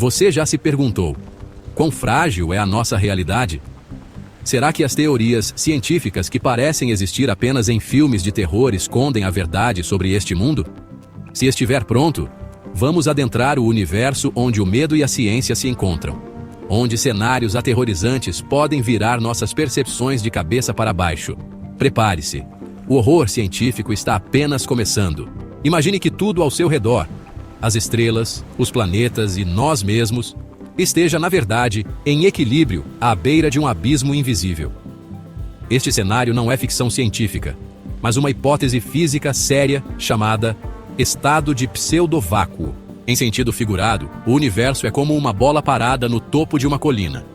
Você já se perguntou: quão frágil é a nossa realidade? Será que as teorias científicas que parecem existir apenas em filmes de terror escondem a verdade sobre este mundo? Se estiver pronto, vamos adentrar o universo onde o medo e a ciência se encontram, onde cenários aterrorizantes podem virar nossas percepções de cabeça para baixo. Prepare-se. O horror científico está apenas começando. Imagine que tudo ao seu redor, as estrelas, os planetas e nós mesmos, esteja, na verdade, em equilíbrio à beira de um abismo invisível. Este cenário não é ficção científica, mas uma hipótese física séria chamada estado de pseudovácuo. Em sentido figurado, o universo é como uma bola parada no topo de uma colina.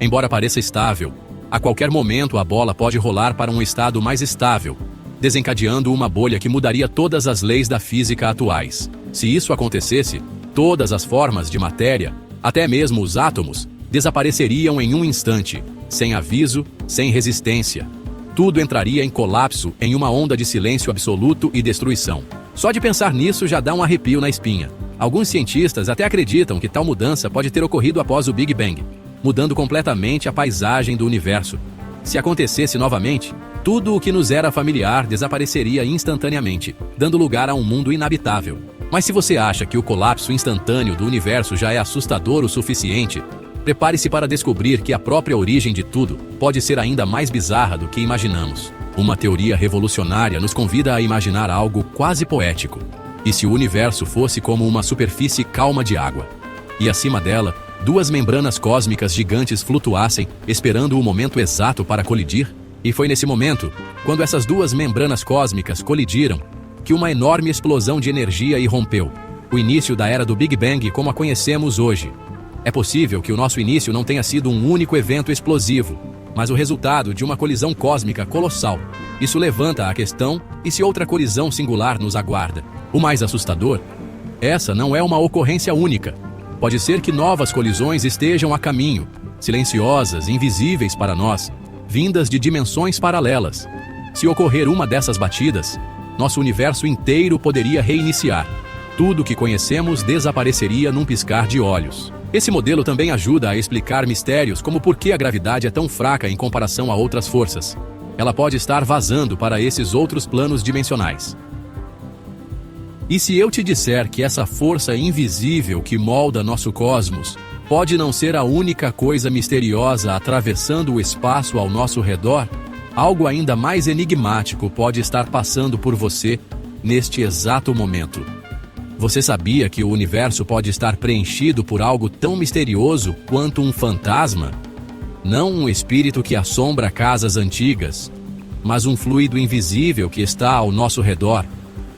Embora pareça estável, a qualquer momento a bola pode rolar para um estado mais estável, desencadeando uma bolha que mudaria todas as leis da física atuais. Se isso acontecesse, todas as formas de matéria, até mesmo os átomos, desapareceriam em um instante, sem aviso, sem resistência. Tudo entraria em colapso em uma onda de silêncio absoluto e destruição. Só de pensar nisso já dá um arrepio na espinha. Alguns cientistas até acreditam que tal mudança pode ter ocorrido após o Big Bang, mudando completamente a paisagem do universo. Se acontecesse novamente, tudo o que nos era familiar desapareceria instantaneamente, dando lugar a um mundo inabitável. Mas se você acha que o colapso instantâneo do universo já é assustador o suficiente, prepare-se para descobrir que a própria origem de tudo pode ser ainda mais bizarra do que imaginamos. Uma teoria revolucionária nos convida a imaginar algo quase poético. E se o universo fosse como uma superfície calma de água? E acima dela, duas membranas cósmicas gigantes flutuassem, esperando o momento exato para colidir? E foi nesse momento, quando essas duas membranas cósmicas colidiram, que uma enorme explosão de energia irrompeu. O início da era do Big Bang como a conhecemos hoje. É possível que o nosso início não tenha sido um único evento explosivo, mas o resultado de uma colisão cósmica colossal. Isso levanta a questão: e se outra colisão singular nos aguarda? O mais assustador: essa não é uma ocorrência única. Pode ser que novas colisões estejam a caminho, silenciosas, invisíveis para nós, vindas de dimensões paralelas. Se ocorrer uma dessas batidas, nosso universo inteiro poderia reiniciar. Tudo que conhecemos desapareceria num piscar de olhos. Esse modelo também ajuda a explicar mistérios como por que a gravidade é tão fraca em comparação a outras forças. Ela pode estar vazando para esses outros planos dimensionais. E se eu te disser que essa força invisível que molda nosso cosmos pode não ser a única coisa misteriosa atravessando o espaço ao nosso redor, algo ainda mais enigmático pode estar passando por você neste exato momento. Você sabia que o universo pode estar preenchido por algo tão misterioso quanto um fantasma? Não um espírito que assombra casas antigas, mas um fluido invisível que está ao nosso redor,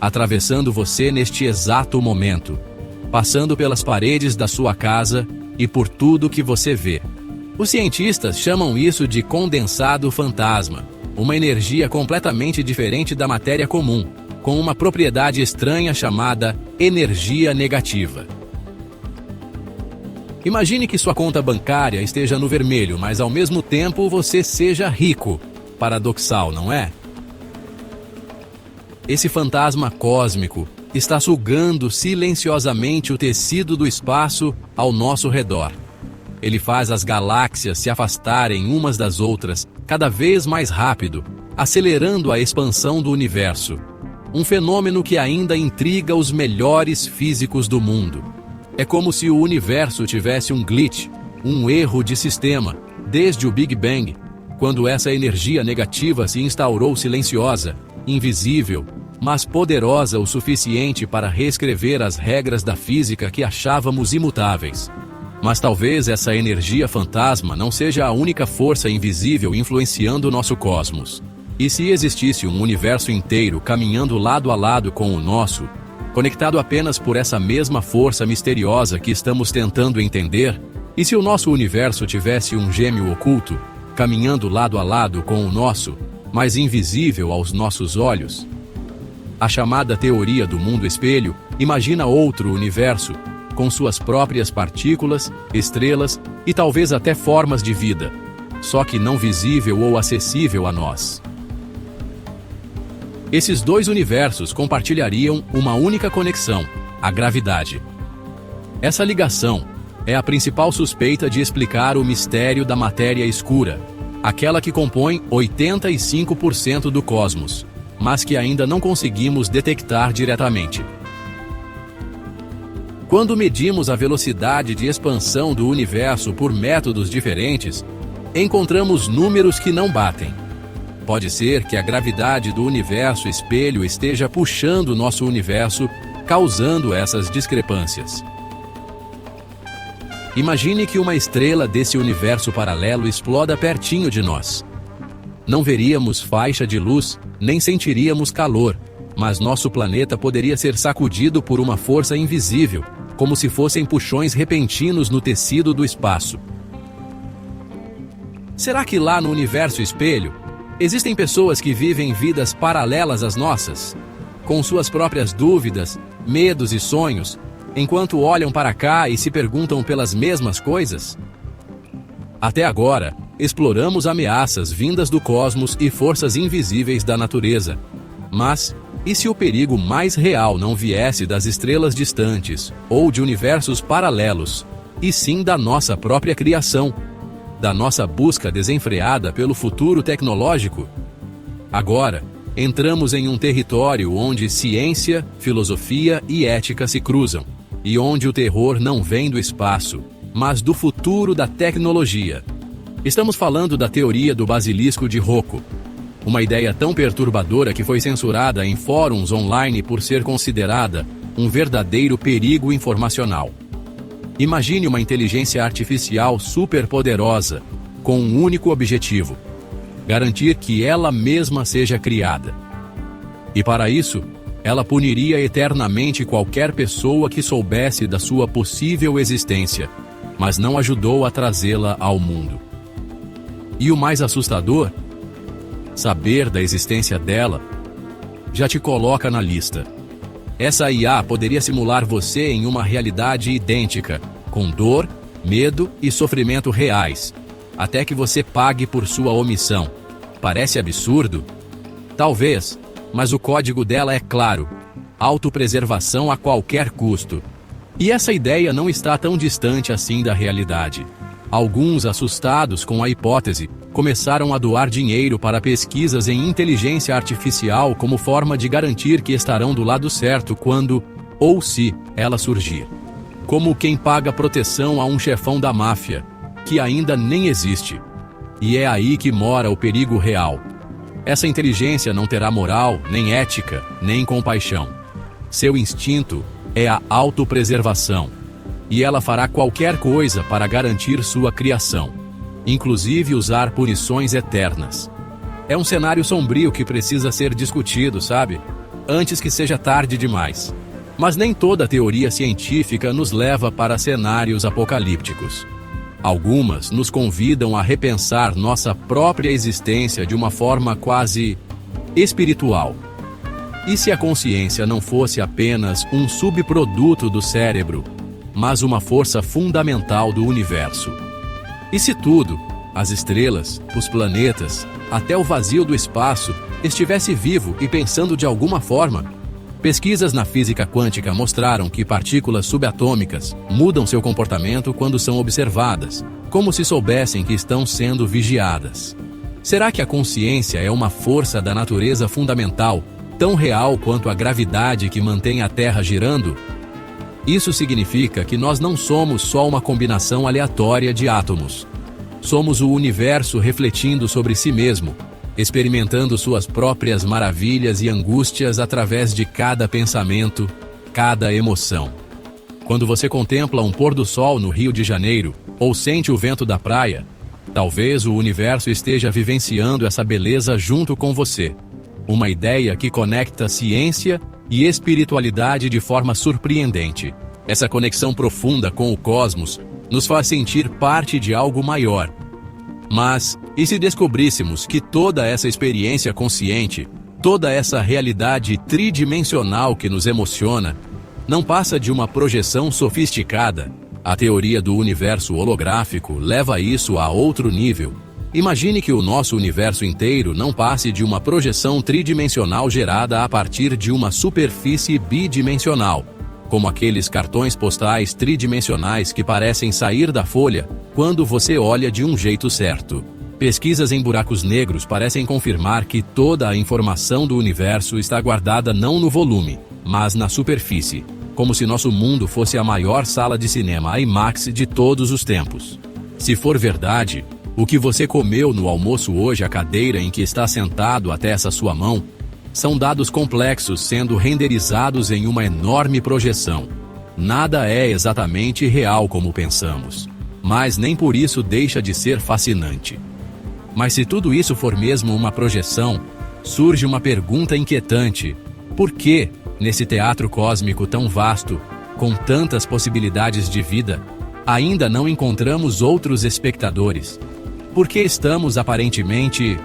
atravessando você neste exato momento, passando pelas paredes da sua casa e por tudo que você vê. Os cientistas chamam isso de condensado fantasma, uma energia completamente diferente da matéria comum, com uma propriedade estranha chamada energia negativa. Imagine que sua conta bancária esteja no vermelho, mas ao mesmo tempo você seja rico. Paradoxal, não é? Esse fantasma cósmico está sugando silenciosamente o tecido do espaço ao nosso redor. Ele faz as galáxias se afastarem umas das outras cada vez mais rápido, acelerando a expansão do universo. Um fenômeno que ainda intriga os melhores físicos do mundo. É como se o universo tivesse um glitch, um erro de sistema, desde o Big Bang, quando essa energia negativa se instaurou silenciosa, invisível, mas poderosa o suficiente para reescrever as regras da física que achávamos imutáveis. Mas talvez essa energia fantasma não seja a única força invisível influenciando o nosso cosmos. E se existisse um universo inteiro caminhando lado a lado com o nosso, conectado apenas por essa mesma força misteriosa que estamos tentando entender? E se o nosso universo tivesse um gêmeo oculto, caminhando lado a lado com o nosso, mas invisível aos nossos olhos? A chamada teoria do mundo espelho imagina outro universo, com suas próprias partículas, estrelas e talvez até formas de vida, só que não visível ou acessível a nós. Esses dois universos compartilhariam uma única conexão, a gravidade. Essa ligação é a principal suspeita de explicar o mistério da matéria escura, aquela que compõe 85% do cosmos, mas que ainda não conseguimos detectar diretamente. Quando medimos a velocidade de expansão do universo por métodos diferentes, encontramos números que não batem. Pode ser que a gravidade do universo espelho esteja puxando nosso universo, causando essas discrepâncias. Imagine que uma estrela desse universo paralelo exploda pertinho de nós. Não veríamos faixa de luz, nem sentiríamos calor, mas nosso planeta poderia ser sacudido por uma força invisível, como se fossem puxões repentinos no tecido do espaço. Será que lá no universo espelho, existem pessoas que vivem vidas paralelas às nossas, com suas próprias dúvidas, medos e sonhos, enquanto olham para cá e se perguntam pelas mesmas coisas? Até agora, exploramos ameaças vindas do cosmos e forças invisíveis da natureza. Mas, e se o perigo mais real não viesse das estrelas distantes ou de universos paralelos, e sim da nossa própria criação, da nossa busca desenfreada pelo futuro tecnológico? Agora, entramos em um território onde ciência, filosofia e ética se cruzam, e onde o terror não vem do espaço, mas do futuro da tecnologia. Estamos falando da teoria do basilisco de Rocco, uma ideia tão perturbadora que foi censurada em fóruns online por ser considerada um verdadeiro perigo informacional. Imagine uma inteligência artificial superpoderosa, com um único objetivo: garantir que ela mesma seja criada. E para isso, ela puniria eternamente qualquer pessoa que soubesse da sua possível existência, mas não ajudou a trazê-la ao mundo. E o mais assustador? Saber da existência dela já te coloca na lista. Essa IA poderia simular você em uma realidade idêntica, com dor, medo e sofrimento reais, até que você pague por sua omissão. Parece absurdo? Talvez, mas o código dela é claro: autopreservação a qualquer custo. E essa ideia não está tão distante assim da realidade. Alguns, assustados com a hipótese, começaram a doar dinheiro para pesquisas em inteligência artificial como forma de garantir que estarão do lado certo quando, ou se, ela surgir. Como quem paga proteção a um chefão da máfia, que ainda nem existe. E é aí que mora o perigo real. Essa inteligência não terá moral, nem ética, nem compaixão. Seu instinto é a autopreservação. E ela fará qualquer coisa para garantir sua criação, inclusive usar punições eternas. É um cenário sombrio que precisa ser discutido, sabe? Antes que seja tarde demais. Mas nem toda teoria científica nos leva para cenários apocalípticos. Algumas nos convidam a repensar nossa própria existência de uma forma quase espiritual. E se a consciência não fosse apenas um subproduto do cérebro, mas uma força fundamental do universo? E se tudo, as estrelas, os planetas, até o vazio do espaço, estivesse vivo e pensando de alguma forma? Pesquisas na física quântica mostraram que partículas subatômicas mudam seu comportamento quando são observadas, como se soubessem que estão sendo vigiadas. Será que a consciência é uma força da natureza fundamental, tão real quanto a gravidade que mantém a Terra girando? Isso significa que nós não somos só uma combinação aleatória de átomos. Somos o universo refletindo sobre si mesmo, experimentando suas próprias maravilhas e angústias através de cada pensamento, cada emoção. Quando você contempla um pôr do sol no Rio de Janeiro, ou sente o vento da praia, talvez o universo esteja vivenciando essa beleza junto com você. Uma ideia que conecta ciência e espiritualidade de forma surpreendente. Essa conexão profunda com o cosmos nos faz sentir parte de algo maior. Mas, e se descobríssemos que toda essa experiência consciente, toda essa realidade tridimensional que nos emociona, não passa de uma projeção sofisticada? A teoria do universo holográfico leva isso a outro nível. Imagine que o nosso universo inteiro não passe de uma projeção tridimensional gerada a partir de uma superfície bidimensional. como aqueles cartões postais tridimensionais que parecem sair da folha quando você olha de um jeito certo. Pesquisas em buracos negros parecem confirmar que toda a informação do universo está guardada não no volume, mas na superfície, como se nosso mundo fosse a maior sala de cinema IMAX de todos os tempos. Se for verdade, o que você comeu no almoço hoje, a cadeira em que está sentado até essa sua mão, são dados complexos sendo renderizados em uma enorme projeção. Nada é exatamente real como pensamos, mas nem por isso deixa de ser fascinante. Mas se tudo isso for mesmo uma projeção, surge uma pergunta inquietante. Por que, nesse teatro cósmico tão vasto, com tantas possibilidades de vida, ainda não encontramos outros espectadores? Por que estamos aparentemente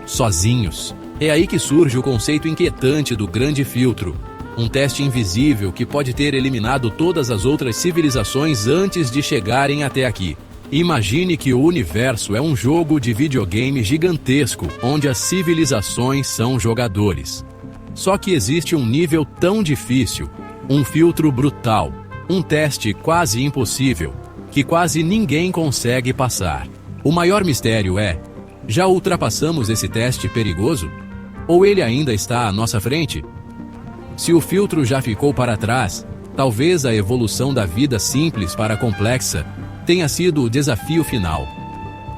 sozinhos? É aí que surge o conceito inquietante do grande filtro, um teste invisível que pode ter eliminado todas as outras civilizações antes de chegarem até aqui. Imagine que o universo é um jogo de videogame gigantesco, onde as civilizações são jogadores. Só que existe um nível tão difícil, um filtro brutal, um teste quase impossível, que quase ninguém consegue passar. O maior mistério é: já ultrapassamos esse teste perigoso? Ou ele ainda está à nossa frente? Se o filtro já ficou para trás, talvez a evolução da vida simples para a complexa tenha sido o desafio final.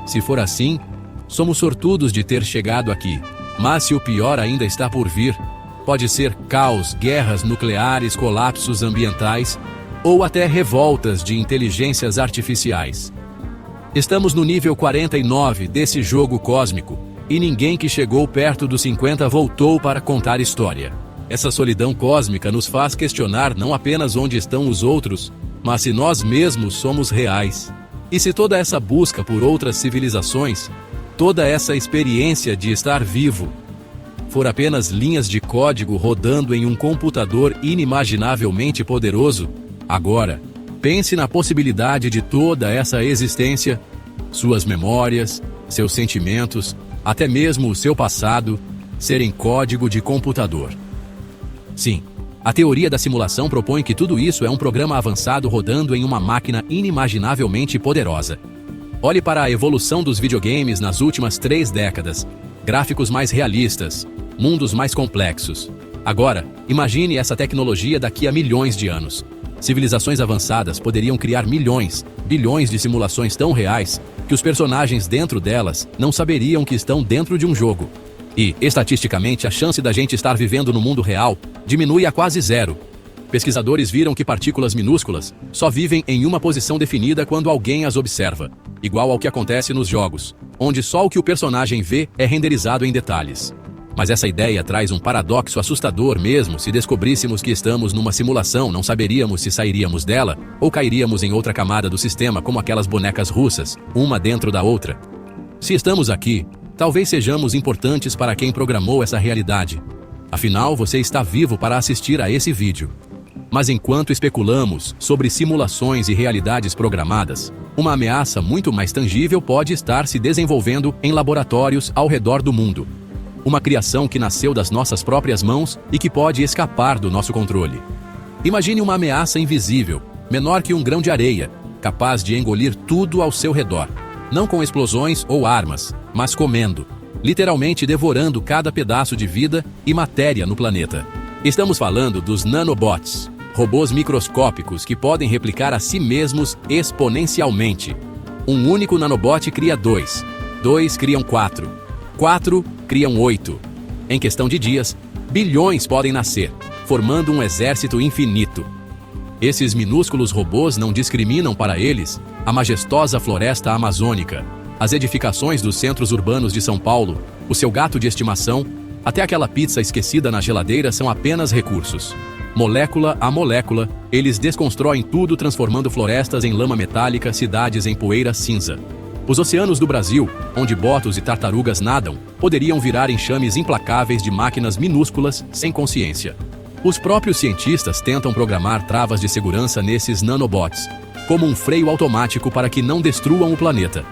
Se for assim, somos sortudos de ter chegado aqui. Mas se o pior ainda está por vir, pode ser caos, guerras nucleares, colapsos ambientais ou até revoltas de inteligências artificiais. Estamos no nível 49 desse jogo cósmico, e ninguém que chegou perto dos 50 voltou para contar história. Essa solidão cósmica nos faz questionar não apenas onde estão os outros, mas se nós mesmos somos reais. E se toda essa busca por outras civilizações, toda essa experiência de estar vivo, for apenas linhas de código rodando em um computador inimaginavelmente poderoso, agora, pense na possibilidade de toda essa existência, suas memórias, seus sentimentos, até mesmo o seu passado, serem código de computador. Sim, a teoria da simulação propõe que tudo isso é um programa avançado rodando em uma máquina inimaginavelmente poderosa. Olhe para a evolução dos videogames nas últimas 3 décadas. Gráficos mais realistas, mundos mais complexos. Agora, imagine essa tecnologia daqui a milhões de anos. Civilizações avançadas poderiam criar milhões, bilhões de simulações tão reais que os personagens dentro delas não saberiam que estão dentro de um jogo. E, estatisticamente, a chance da gente estar vivendo no mundo real diminui a quase zero. Pesquisadores viram que partículas minúsculas só vivem em uma posição definida quando alguém as observa, igual ao que acontece nos jogos, onde só o que o personagem vê é renderizado em detalhes. Mas essa ideia traz um paradoxo assustador. Mesmo se descobríssemos que estamos numa simulação, não saberíamos se sairíamos dela ou cairíamos em outra camada do sistema, como aquelas bonecas russas, uma dentro da outra. Se estamos aqui, talvez sejamos importantes para quem programou essa realidade. Afinal, você está vivo para assistir a esse vídeo. Mas enquanto especulamos sobre simulações e realidades programadas, uma ameaça muito mais tangível pode estar se desenvolvendo em laboratórios ao redor do mundo. Uma criação que nasceu das nossas próprias mãos e que pode escapar do nosso controle. Imagine uma ameaça invisível, menor que um grão de areia, capaz de engolir tudo ao seu redor. Não com explosões ou armas, mas comendo, literalmente devorando cada pedaço de vida e matéria no planeta. Estamos falando dos nanobots, robôs microscópicos que podem replicar a si mesmos exponencialmente. Um único nanobot cria 2, 2 criam 4, 4 criam 8. Em questão de dias, bilhões podem nascer, formando um exército infinito. Esses minúsculos robôs não discriminam para eles a majestosa floresta amazônica, as edificações dos centros urbanos de São Paulo, o seu gato de estimação, até aquela pizza esquecida na geladeira são apenas recursos. Molécula a molécula, eles desconstroem tudo, transformando florestas em lama metálica, cidades em poeira cinza. Os oceanos do Brasil, onde botos e tartarugas nadam, poderiam virar enxames implacáveis de máquinas minúsculas sem consciência. Os próprios cientistas tentam programar travas de segurança nesses nanobots, como um freio automático para que não destruam o planeta.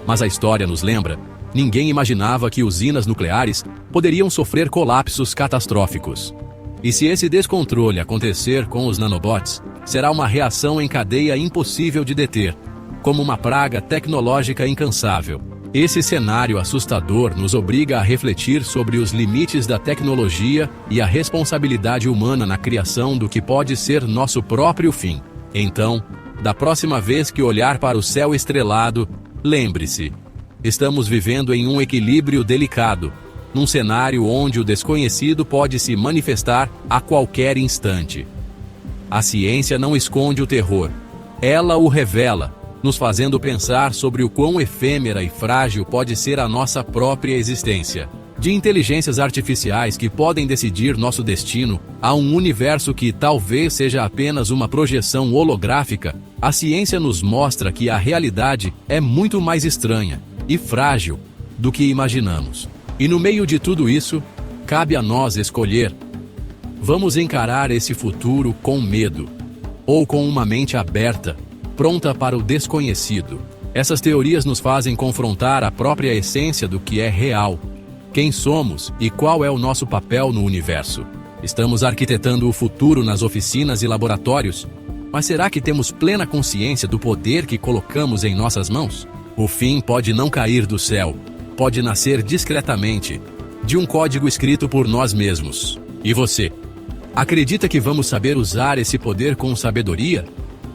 Mas a história nos lembra, ninguém imaginava que usinas nucleares poderiam sofrer colapsos catastróficos. E se esse descontrole acontecer com os nanobots, será uma reação em cadeia impossível de deter, como uma praga tecnológica incansável. Esse cenário assustador nos obriga a refletir sobre os limites da tecnologia e a responsabilidade humana na criação do que pode ser nosso próprio fim. Então, da próxima vez que olhar para o céu estrelado, lembre-se: estamos vivendo em um equilíbrio delicado, num cenário onde o desconhecido pode se manifestar a qualquer instante. A ciência não esconde o terror, ela o revela, nos fazendo pensar sobre o quão efêmera e frágil pode ser a nossa própria existência. De inteligências artificiais que podem decidir nosso destino a um universo que talvez seja apenas uma projeção holográfica, a ciência nos mostra que a realidade é muito mais estranha e frágil do que imaginamos. E no meio de tudo isso, cabe a nós escolher: vamos encarar esse futuro com medo, ou com uma mente aberta, pronta para o desconhecido? Essas teorias nos fazem confrontar a própria essência do que é real. Quem somos e qual é o nosso papel no universo? Estamos arquitetando o futuro nas oficinas e laboratórios, mas será que temos plena consciência do poder que colocamos em nossas mãos? O fim pode não cair do céu, pode nascer discretamente, de um código escrito por nós mesmos. E você? Acredita que vamos saber usar esse poder com sabedoria?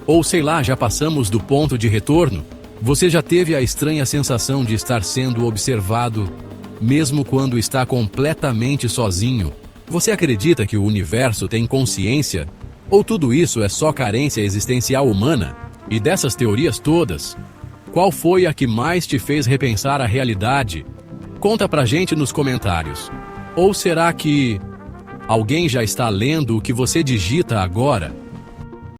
Ou sei lá, já passamos do ponto de retorno? Você já teve a estranha sensação de estar sendo observado, mesmo quando está completamente sozinho? Você acredita que o universo tem consciência? Ou tudo isso é só carência existencial humana? E dessas teorias todas, qual foi a que mais te fez repensar a realidade? Conta pra gente nos comentários. Ou será que alguém já está lendo o que você digita agora?